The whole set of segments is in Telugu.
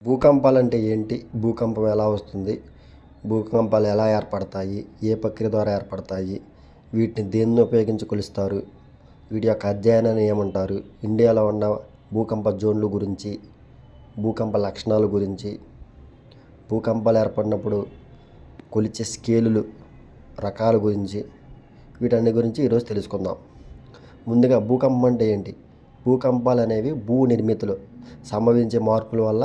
భూకంపాలంటే ఏంటి? భూకంపం ఎలా వస్తుంది? భూకంపాలు ఎలా ఏర్పడతాయి? ఏ ప్రక్రియ ద్వారా ఏర్పడతాయి? వీటిని దేన్ని ఉపయోగించి కొలుస్తారు? వీటి యొక్క అధ్యయనాన్ని ఏమంటారు? ఇండియాలో ఉన్న భూకంప జోన్లు గురించి, భూకంప లక్షణాల గురించి, భూకంపాలు ఏర్పడినప్పుడు కొలిచే స్కేలులు రకాల గురించి, వీటన్ని గురించి ఈరోజు తెలుసుకుందాం. ముందుగా భూకంపం అంటే ఏంటి? భూకంపాలు అనేవి భూ నిర్మితులు సంభవించే మార్పుల వల్ల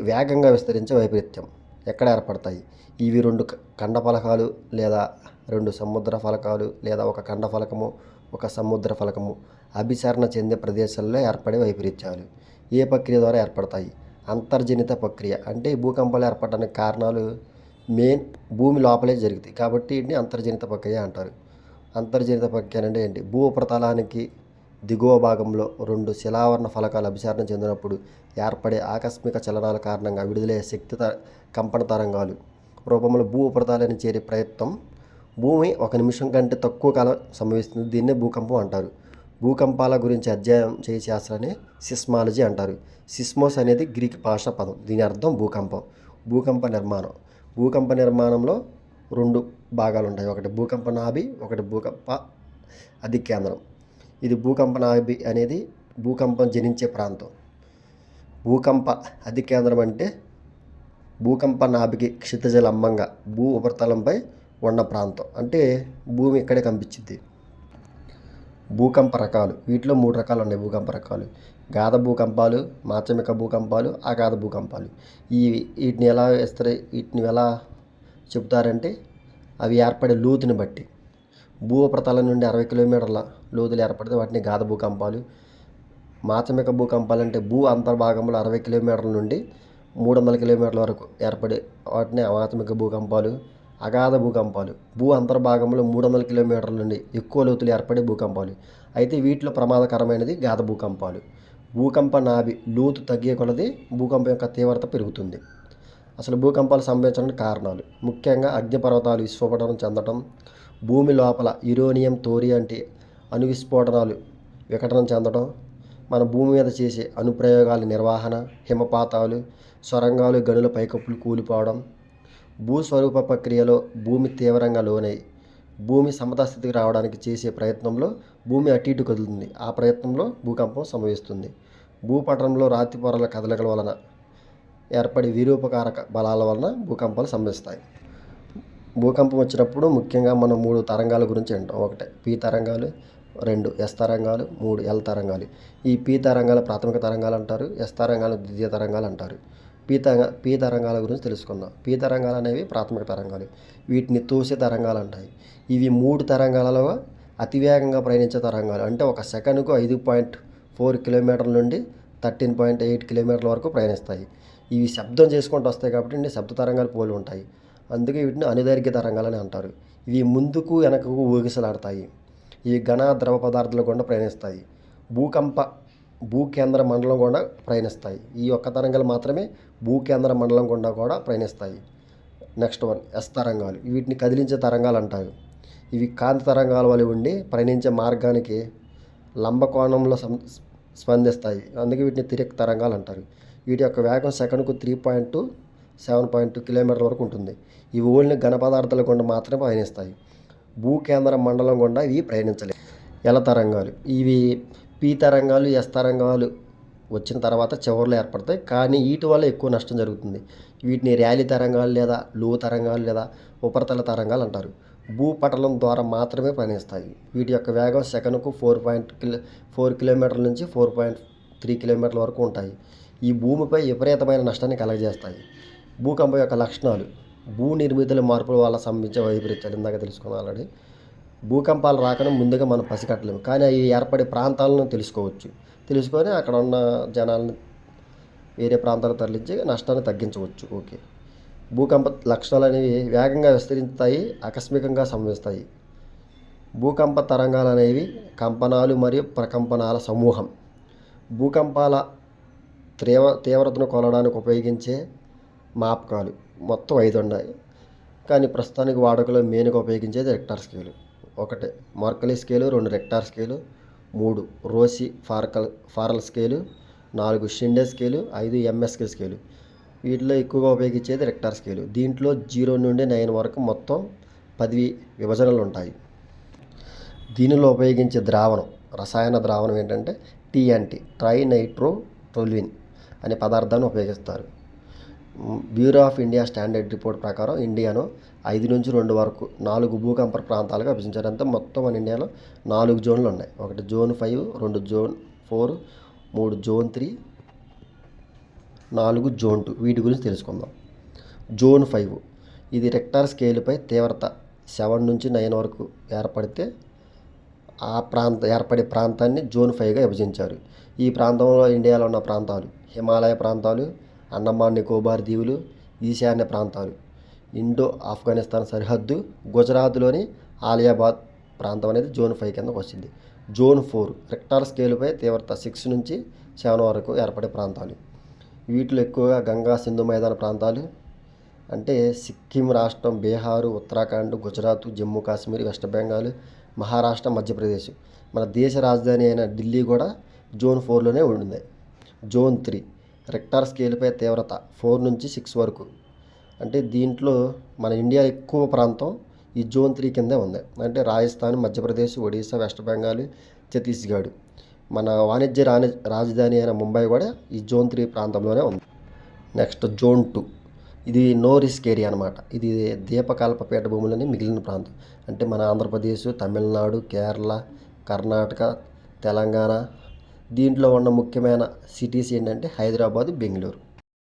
వేగంగా విస్తరించే వైపరీత్యం ఎక్కడ ఏర్పడతాయి. ఇవి రెండు ఖండ ఫలకాలు లేదా రెండు సముద్ర ఫలకాలు లేదా ఒక ఖండ ఫలకము ఒక సముద్ర ఫలకము అభిసరణ చెందే ప్రదేశాల్లో ఏర్పడే వైపరీత్యాలు ఏ ప్రక్రియ ద్వారా ఏర్పడతాయి. అంతర్జనిత ప్రక్రియ అంటే భూకంపాలు ఏర్పడడానికి కారణాలు భూమి లోపలే జరుగుతాయి కాబట్టి వీటిని అంతర్జనిత ప్రక్రియ అంటారు. అంతర్జనిత ప్రక్రియ అంటే ఏంటి? భూ ఉపరితలానికి దిగువ భాగంలో రెండు శిలావరణ ఫలకాలు అభిసరణ చెందినప్పుడు ఏర్పడే ఆకస్మిక చలనాల కారణంగా విడుదలయ్యే శక్తి కంపన తరంగాలు రూపంలో భూ ఉపరితలాన్ని చేరే ప్రయత్నం. భూమి 1 నిమిషం కంటే తక్కువ కాలం సంభవిస్తుంది. దీన్నే భూకంపం అంటారు. భూకంపాల గురించి అధ్యయనం చేసే శాస్త్రాన్ని సిస్మాలజీ అంటారు. సిస్మోస్ అనేది గ్రీక్ భాషా పదం. దీని అర్థం భూకంపం. భూకంప నిర్మాణం. భూకంప నిర్మాణంలో 2 భాగాలు ఉంటాయి. ఒకటి భూకంప నాభి, ఒకటి భూకంప అధికేంద్రం. ఇది భూకంప నాభి అనేది భూకంపం జనించే ప్రాంతం. భూకంప అధికేంద్రం అంటే భూకంప నాభికి క్షితిజ లంబంగా భూ ఉపరితలంపై ఉన్న ప్రాంతం. అంటే భూమి ఇక్కడే కనిపించింది. భూకంప రకాలు. వీటిలో 3 రకాలు ఉన్నాయి భూకంప రకాలు. గాధ భూకంపాలు, మాధ్యమిక భూకంపాలు, అగాధ భూకంపాలు. వీటిని ఎలా చెబుతారంటే అవి ఏర్పడే లోతుని బట్టి. భూ ఉపరితలం నుండి 60 కిలోమీటర్ల లోతులు ఏర్పడితే వాటిని గాధ భూకంపాలు. మాధ్యమిక భూకంపాలు అంటే భూ అంతర్భాగంలో 60 కిలోమీటర్ల నుండి 300 కిలోమీటర్ల వరకు ఏర్పడే వాటిని మాధ్యమిక భూకంపాలు. అగాధ భూకంపాలు భూ అంతర్భాగంలో 300 కిలోమీటర్ల నుండి ఎక్కువ లోతులు ఏర్పడే భూకంపాలు. అయితే వీటిలో ప్రమాదకరమైనది గాధ భూకంపాలు. భూకంప నాభి లోతు తగ్గే కొలది భూకంపం యొక్క తీవ్రత పెరుగుతుంది. అసలు భూకంపాలు సంభవించడానికి కారణాలు ముఖ్యంగా అగ్నిపర్వతాలు విస్ఫోటనం చెందడం, భూమి లోపల యురేనియం థోరియంటి అణువిస్ఫోటనాలు వికటనం చెందడం, మన భూమి మీద చేసే అనుప్రయోగాల నిర్వహణ, హిమపాతాలు, సొరంగాలు, గనుల పైకప్పులు కూలిపోవడం. భూస్వరూప ప్రక్రియలో భూమి తీవ్రంగా లోనై భూమి సమతా స్థితికి రావడానికి చేసే ప్రయత్నంలో భూమి అటు ఇటు కదులుతుంది. ఆ ప్రయత్నంలో భూకంపం సంభవిస్తుంది. భూపటంలో రాతి పొరల కదలికల వలన ఏర్పడే విరూపకారక బలాల వలన భూకంపాలు సంభవిస్తాయి. భూకంపం వచ్చినప్పుడు ముఖ్యంగా మనం 3 తరంగాల గురించి వింటాం. 1 పి తరంగాలు, 2 ఎస్ తరంగాలు, 3 ఎల్ తరంగాలు. ఈ పి తరంగాలు ప్రాథమిక తరంగాలు అంటారు. ఎస్ తరంగాలు ద్వితీయ తరంగాలు అంటారు. పి తరంగాల గురించి తెలుసుకుందాం. పి తరంగాలు అనేవి ప్రాథమిక తరంగాలు. వీటిని తోసే తరంగాలు అంటాయి. ఇవి 3 తరంగాలలో అతివేగంగా ప్రయాణించే తరంగాలు. అంటే ఒక సెకనుకు 5.4 కిలోమీటర్ల నుండి 13.8 కిలోమీటర్ల వరకు ప్రయాణిస్తాయి. ఇవి శబ్దం చేసుకుంటూ వస్తాయి కాబట్టి శబ్ద తరంగాలు పోలి ఉంటాయి. అందుకే వీటిని అనుదైర్ఘ్య తరంగాలని అంటారు. ఇవి ముందుకు వెనకకు ఊగిసలాడతాయి. ఇవి ఘన ద్రవ పదార్థాల గుండా ప్రయాణిస్తాయి. భూకేంద్ర మండలం గుండా ప్రయాణిస్తాయి. ఈ ఒక్క తరంగాలు మాత్రమే భూకేంద్ర మండలం గుండా కూడా ప్రయాణిస్తాయి. నెక్స్ట్ 1 ఎస్ తరంగాలు. వీటిని కదిలించే తరంగాలు అంటారు. ఇవి కాంతి తరంగాల వలె ఉండి ప్రయాణించే మార్గానికి లంబకోణంలో స్పందిస్తాయి. అందుకే వీటిని తిరిక్ తరంగాలు అంటారు. వీటి యొక్క వేగం సెకనుకు 3.2-7.2 కిలోమీటర్ల వరకు ఉంటుంది. ఇవి ఓన్లీ ఘన పదార్థాల గుండా మాత్రమే ప్రయాణిస్తాయి. భూకేంద్ర మండలం గుండా ఇవి ప్రయాణించలేవు. ఎల తరంగాలు. ఇవి పి తరంగాలు, ఎస్ తరంగాలు వచ్చిన తర్వాత చివరిలో ఏర్పడతాయి. కానీ వీటి వల్ల ఎక్కువ నష్టం జరుగుతుంది. వీటిని ర్యాలీ తరంగాలు లేదా లో తరంగాలు లేదా ఉపరితల తరంగాలు అంటారు. భూపటలం ద్వారా మాత్రమే ప్రయాణిస్తాయి. వీటి యొక్క వేగం సెకనుకు 4 కిలోమీటర్ల నుంచి 4.3 కిలోమీటర్ల వరకు ఉంటాయి. ఈ భూమిపై విపరీతమైన నష్టాన్ని కలుగజేస్తాయి. భూకంపం యొక్క లక్షణాలు. భూ నిర్మితుల మార్పుల వల్ల సంభవించే వైపరీత్యాలు ఇందాక తెలుసుకున్నాం ఆల్రెడీ. భూకంపాలు రాకనే ముందుగా మనం పసిగట్టలేము. కానీ అవి ఏర్పడే ప్రాంతాలను తెలుసుకొని అక్కడ ఉన్న జనాలను వేరే ప్రాంతాలకు తరలించి నష్టాన్ని తగ్గించవచ్చు. ఓకే. భూకంప లక్షణాలు అనేవి వేగంగా విస్తరిస్తాయి, ఆకస్మికంగా సంభవిస్తాయి. భూకంప తరంగాలు అనేవి కంపనాలు మరియు ప్రకంపనాల సమూహం. భూకంపాల తీవ్రతను కొలవడానికి ఉపయోగించే మాపకాలు మొత్తం 5 ఉన్నాయి. కానీ ప్రస్తుతానికి వాడుకలో మెయిన్గా ఉపయోగించేది Richter scale. 1 Mercalli scale, 2 Richter scale, 3 Rossi Forel scale, 4 షిండే స్కేలు, 5 ఎంఎస్కే స్కేలు. వీటిలో ఎక్కువగా ఉపయోగించేది రెక్టార్ స్కేలు. దీంట్లో 0 నుండి 9 వరకు మొత్తం 10 విభజనలు ఉంటాయి. దీనిలో ఉపయోగించే రసాయన ద్రావణం ఏంటంటే TNT, ట్రైనైట్రోటోల్యూన్ అనే పదార్థాన్ని ఉపయోగిస్తారు. Bureau of India standard report ప్రకారం ఇండియాను 5 నుంచి 2 వరకు 4 భూకంప ప్రాంతాలుగా విభజించారు. అంతా మొత్తం మన ఇండియాలో 4 జోన్లు ఉన్నాయి. ఒకటి జోన్ 5, 2 జోన్ 4, 3 జోన్ 3, 4 జోన్ 2. వీటి గురించి తెలుసుకుందాం. జోన్ 5 ఇది రెక్టార్ స్కేలుపై తీవ్రత 7 నుంచి 9 వరకు ఏర్పడే ప్రాంతాన్ని జోన్ 5గా విభజించారు. ఈ ప్రాంతంలో ఇండియాలో ఉన్న ప్రాంతాలు హిమాలయ ప్రాంతాలు, అండమాన్ నికోబార్ దీవులు, ఈశాన్య ప్రాంతాలు, ఇండో ఆఫ్ఘనిస్తాన్ సరిహద్దు, గుజరాత్లోని ఆలియాబాద్ ప్రాంతం అనేది జోన్ 5 కిందకు వచ్చింది. జోన్ 4 రెక్టార్ స్కేలుపై తీవ్రత 6 నుంచి 7 వరకు ఏర్పడే ప్రాంతాలు. వీటిలో ఎక్కువగా గంగా సింధు మైదాన ప్రాంతాలు అంటే సిక్కిం రాష్ట్రం, బీహారు, ఉత్తరాఖండ్, గుజరాత్, జమ్మూ కాశ్మీర్, వెస్ట్ బెంగాల్, మహారాష్ట్ర, మధ్యప్రదేశ్. మన దేశ రాజధాని అయిన ఢిల్లీ కూడా జోన్ 4లోనే ఉంది. జోన్ 3 రెక్టార్ స్కేలుపై తీవ్రత 4 నుంచి 6 వరకు. అంటే దీంట్లో మన ఇండియా ఎక్కువ ప్రాంతం ఈ జోన్ 3 కిందే ఉంది. అంటే రాజస్థాన్, మధ్యప్రదేశ్, ఒడిశా, వెస్ట్ బెంగాల్, ఛత్తీస్గఢ్. మన వాణిజ్య రాజధాని అయిన ముంబై కూడా ఈ జోన్ 3 ప్రాంతంలోనే ఉంది. నెక్స్ట్ జోన్ 2 ఇది నో రిస్క్ ఏరియా అనమాట. ఇది ద్వీపకల్ప పీఠభూములని మిగిలిన ప్రాంతం. అంటే మన ఆంధ్రప్రదేశ్, తమిళనాడు, కేరళ, కర్ణాటక, తెలంగాణ. దీంట్లో ఉన్న ముఖ్యమైన సిటీస్ ఏంటంటే హైదరాబాద్, బెంగళూరు.